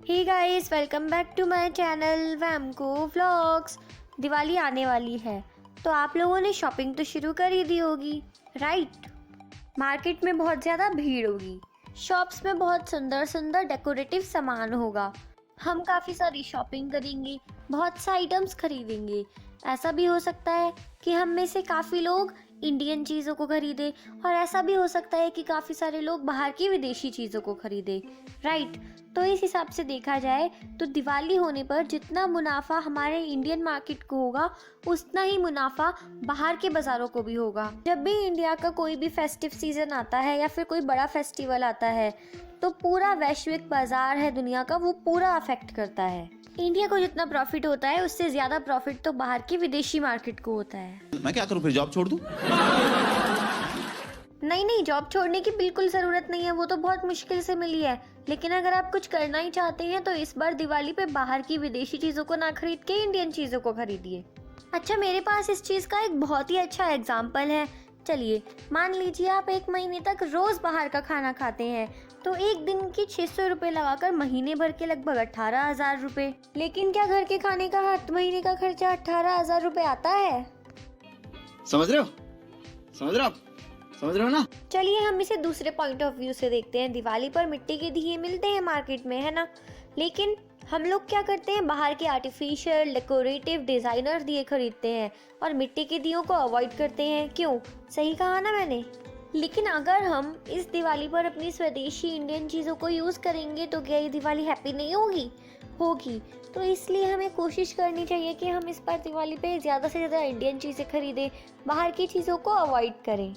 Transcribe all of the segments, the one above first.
Hey guys, welcome back to my channel वैमको vlogs. Diwali आने वाली है तो आप लोगों ने शॉपिंग तो शुरू कर ही दी होगी, राइट। मार्केट में बहुत ज़्यादा भीड़ होगी, शॉप्स में बहुत सुंदर सुंदर डेकोरेटिव सामान होगा। हम काफ़ी सारी शॉपिंग करेंगे, बहुत से आइटम्स खरीदेंगे। ऐसा भी हो सकता है कि हम में से काफ़ी लोग इंडियन चीज़ों को खरीदे और ऐसा भी हो सकता है कि काफ़ी सारे लोग बाहर की विदेशी चीज़ों को खरीदे, राइट। तो इस हिसाब से देखा जाए तो दिवाली होने पर जितना मुनाफा हमारे इंडियन मार्केट को होगा उतना ही मुनाफा बाहर के बाज़ारों को भी होगा। जब भी इंडिया का कोई भी फेस्टिव सीज़न आता है या फिर कोई बड़ा फेस्टिवल आता है तो पूरा वैश्विक बाज़ार है दुनिया का, वो पूरा अफेक्ट करता है। इंडिया को जितना प्रॉफिट होता है उससे ज़्यादा प्रॉफिट तो बाहर की विदेशी मार्केट को होता है। मैं क्या करूं, फिर जॉब छोड़ दूं? नहीं, जॉब छोड़ने की बिल्कुल ज़रूरत नहीं है, वो तो बहुत मुश्किल से मिली है। लेकिन अगर आप कुछ करना ही चाहते हैं तो इस बार दिवाली पे बाहर की विदेशी चीज़ों को ना खरीद के इंडियन चीज़ों को खरीदिए। अच्छा, मेरे पास इस चीज़ का एक बहुत ही अच्छा एग्जाम्पल है। चलिए, मान लीजिए आप 1 महीने तक रोज़ बाहर का खाना खाते हैं तो एक दिन की 600 रुपये लगाकर महीने भर के लगभग 18,000 रुपये। लेकिन क्या घर के खाने का हर महीने का खर्चा 18,000 रुपये आता है? समझ रहे हो? समझ रहे हो ना? चलिए हम इसे दूसरे पॉइंट ऑफ व्यू से देखते हैं। दिवाली पर मिट्टी के दिए मिलते हैं मार्केट में, है ना। लेकिन हम लोग क्या करते हैं, बाहर के आर्टिफिशियल डेकोरेटिव डिज़ाइनर दिए खरीदते हैं और मिट्टी के दियों को अवॉइड करते हैं। क्यों? सही कहा ना मैंने। लेकिन अगर हम इस दिवाली पर अपनी स्वदेशी इंडियन चीज़ों को यूज़ करेंगे तो क्या ये दिवाली हैप्पी नहीं होगी। तो इसलिए हमें कोशिश करनी चाहिए कि हम इस बार दिवाली पे ज़्यादा से ज़्यादा इंडियन चीज़ें खरीदें, बाहर की चीज़ों को अवॉइड करें।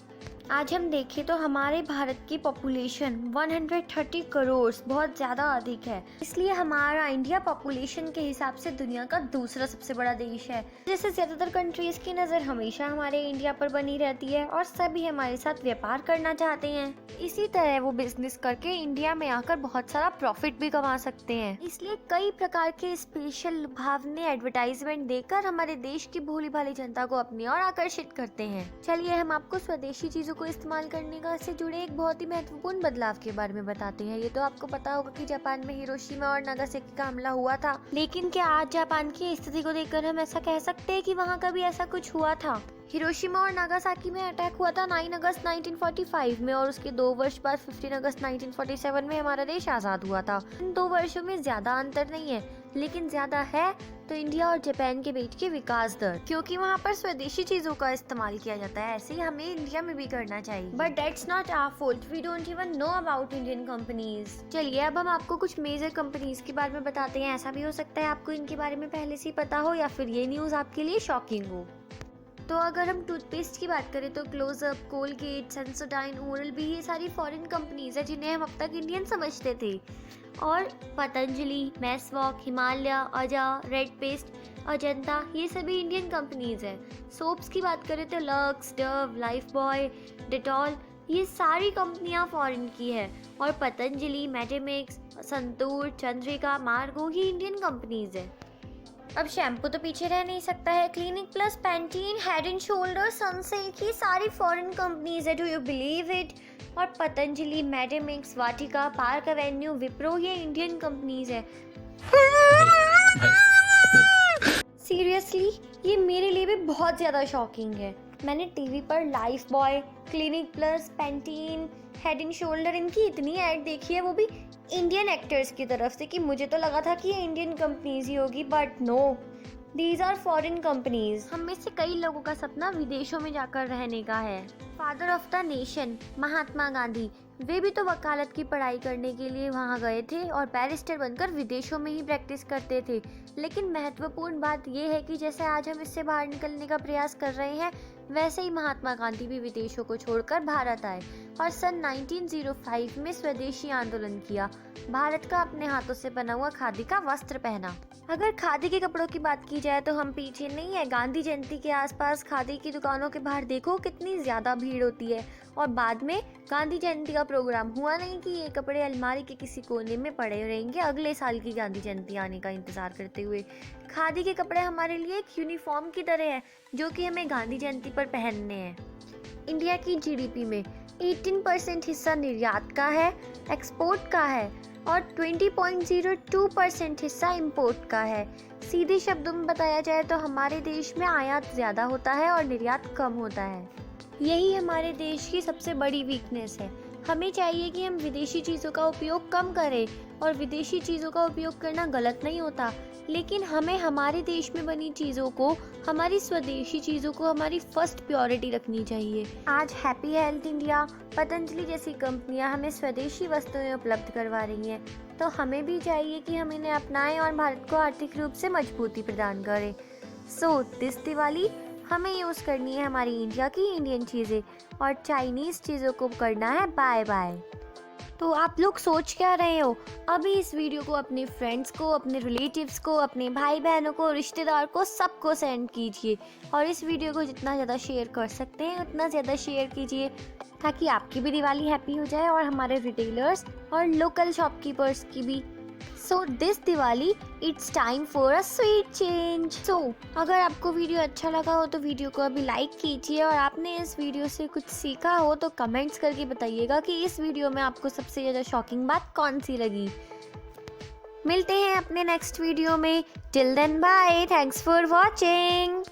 आज हम देखें तो हमारे भारत की पॉपुलेशन 130 करोड़ बहुत ज़्यादा अधिक है। इसलिए हमारा इंडिया पॉपुलेशन के हिसाब से दुनिया का दूसरा सबसे बड़ा देश है। जैसे ज़्यादातर कंट्रीज़ की नज़र हमेशा हमारे इंडिया पर बनी रहती है और सभी हमारे साथ व्यापार करना चाहते हैं। इसी तरह वो बिजनेस करके इंडिया में आकर बहुत सारा प्रॉफिट भी कमा सकते हैं। इसलिए कई प्रकार के स्पेशल लुभावने एडवर्टाइजमेंट देकर हमारे देश की भोली भाली जनता को अपनी ओर आकर्षित करते हैं। चलिए हम आपको स्वदेशी चीज़ों को इस्तेमाल करने का से जुड़े एक बहुत ही महत्वपूर्ण बदलाव के बारे में बताते हैं। ये तो आपको पता होगा कि जापान में हिरोशिमा और नागासाकी का हमला हुआ था। लेकिन क्या आज जापान की स्थिति को देखकर हम ऐसा कह सकते हैं कि वहाँ कभी ऐसा कुछ हुआ था? हिरोशिमा और नागासाकी में अटैक हुआ था 9 अगस्त 1945 में और उसके 2 वर्ष बाद 15 अगस्त 1947 में हमारा देश आज़ाद हुआ था। इन 2 वर्षों में ज़्यादा अंतर नहीं है, लेकिन ज़्यादा है तो इंडिया और जापान के बीच के विकास दर, क्योंकि वहाँ पर स्वदेशी चीज़ों का इस्तेमाल किया जाता है। ऐसे ही हमें इंडिया में भी करना चाहिए। But that's not our fault, we don't even know about Indian companies. चलिए अब हम आपको कुछ मेजर कंपनीज के बारे में बताते हैं। ऐसा भी हो सकता है आपको इनके बारे में पहले से ही पता हो या फिर ये न्यूज़ आपके लिए शॉकिंग हो। तो अगर हम टूथपेस्ट की बात करें तो Closeup, Colgate, Sensodyne, Oral B, ये सारी फॉरेन कंपनीज है जिन्हें हम अब तक इंडियन समझते थे। और पतंजलि, मैसवॉक, हिमालय, अजा, रेड पेस्ट, अजंता, ये सभी इंडियन कंपनीज है। सोप्स की बात करें तो lux, Dove, life boy, Dettol, ये सारी कंपनियां फॉरेन की है। और पतंजलि, मेडिमिक्स, संतूर, चंद्रिका, मार्गो, ये इंडियन कंपनीज है। अब शैम्पू तो पीछे रह नहीं सकता है। Clinic plus, Pantene, head and shoulder, Sunsilk, ये सारी फॉरेन कंपनीज है। Do you believe it? और पतंजलि, मेडिमिक्स, वाटिका, पार्क एवेन्यू, विप्रो, ये इंडियन कंपनीज है। सीरियसली ये मेरे लिए भी बहुत ज़्यादा शॉकिंग है। मैंने टीवी पर life boy, clinic plus, Pantene, head and shoulder, इनकी इतनी ऐड देखी है, वो भी इंडियन एक्टर्स की तरफ से, कि मुझे तो लगा था कि ये इंडियन कंपनीज ही होगी, but no, these are foreign companies. हम में से कई लोगों का सपना विदेशों में जाकर रहने का है। Father of the nation Mahatma Gandhi, वे भी तो वकालत की पढ़ाई करने के लिए वहाँ गए थे और बैरिस्टर बनकर विदेशों में ही प्रैक्टिस करते थे। लेकिन महत्वपूर्ण बात यह है कि जैसे आज हम इससे बाहर निकलने का प्रयास कर रहे हैं, वैसे ही महात्मा गांधी भी विदेशों को छोड़कर भारत आए और सन 1905 में स्वदेशी आंदोलन किया। भारत का अपने हाथों से बना हुआ खादी का वस्त्र पहना। अगर खादी के कपड़ों की बात की जाए तो हम पीछे नहीं है। गांधी जयंती के आसपास खादी की दुकानों के बाहर देखो कितनी ज़्यादा भीड़ होती है और बाद में गांधी जयंती का प्रोग्राम हुआ नहीं कि ये कपड़े अलमारी के किसी कोने में पड़े रहेंगे अगले साल की गांधी जयंती आने का इंतज़ार करते हुए। खादी के कपड़े हमारे लिए एक यूनिफॉर्म की तरह है जो कि हमें गांधी जयंती पर पहनने हैं। इंडिया की जीडीपी में 18% हिस्सा निर्यात का है, एक्सपोर्ट का है। और 20.02% हिस्सा इंपोर्ट का है। सीधे शब्दों में बताया जाए तो हमारे देश में आयात ज़्यादा होता है और निर्यात कम होता है। यही हमारे देश की सबसे बड़ी वीकनेस है। हमें चाहिए कि हम विदेशी चीज़ों का उपयोग कम करें, और विदेशी चीज़ों का उपयोग करना गलत नहीं होता, लेकिन हमें हमारे देश में बनी चीज़ों को, हमारी स्वदेशी चीज़ों को हमारी फर्स्ट प्रायोरिटी रखनी चाहिए। आज हैप्पी हेल्थ इंडिया, पतंजलि जैसी कंपनियां हमें स्वदेशी वस्तुएं उपलब्ध करवा रही हैं, तो हमें भी चाहिए कि हम इन्हें अपनाएं और भारत को आर्थिक रूप से मजबूती प्रदान करें। सो दिस दिवाली हमें यूज़ करनी है हमारी इंडिया की इंडियन चीज़ें, और चाइनीज़ चीज़ों को करना है बाय बाय। तो आप लोग सोच क्या रहे हो? अभी इस वीडियो को अपने फ्रेंड्स को, अपने रिलेटिव्स को, अपने भाई बहनों को, रिश्तेदार को, सबको सेंड कीजिए, और इस वीडियो को जितना ज़्यादा शेयर कर सकते हैं उतना ज़्यादा शेयर कीजिए, ताकि आपकी भी दिवाली हैप्पी हो जाए और हमारे रिटेलर्स और लोकल शॉपकीपर्स की भी। So this Diwali it's time for a sweet change. So अगर आपको वीडियो अच्छा लगा हो तो वीडियो को अभी लाइक कीजिए, और आपने इस वीडियो से कुछ सीखा हो तो कमेंट्स करके बताइएगा कि इस वीडियो में आपको सबसे ज़्यादा शॉकिंग बात कौन सी लगी। मिलते हैं अपने नेक्स्ट वीडियो में। Till then bye, thanks for watching.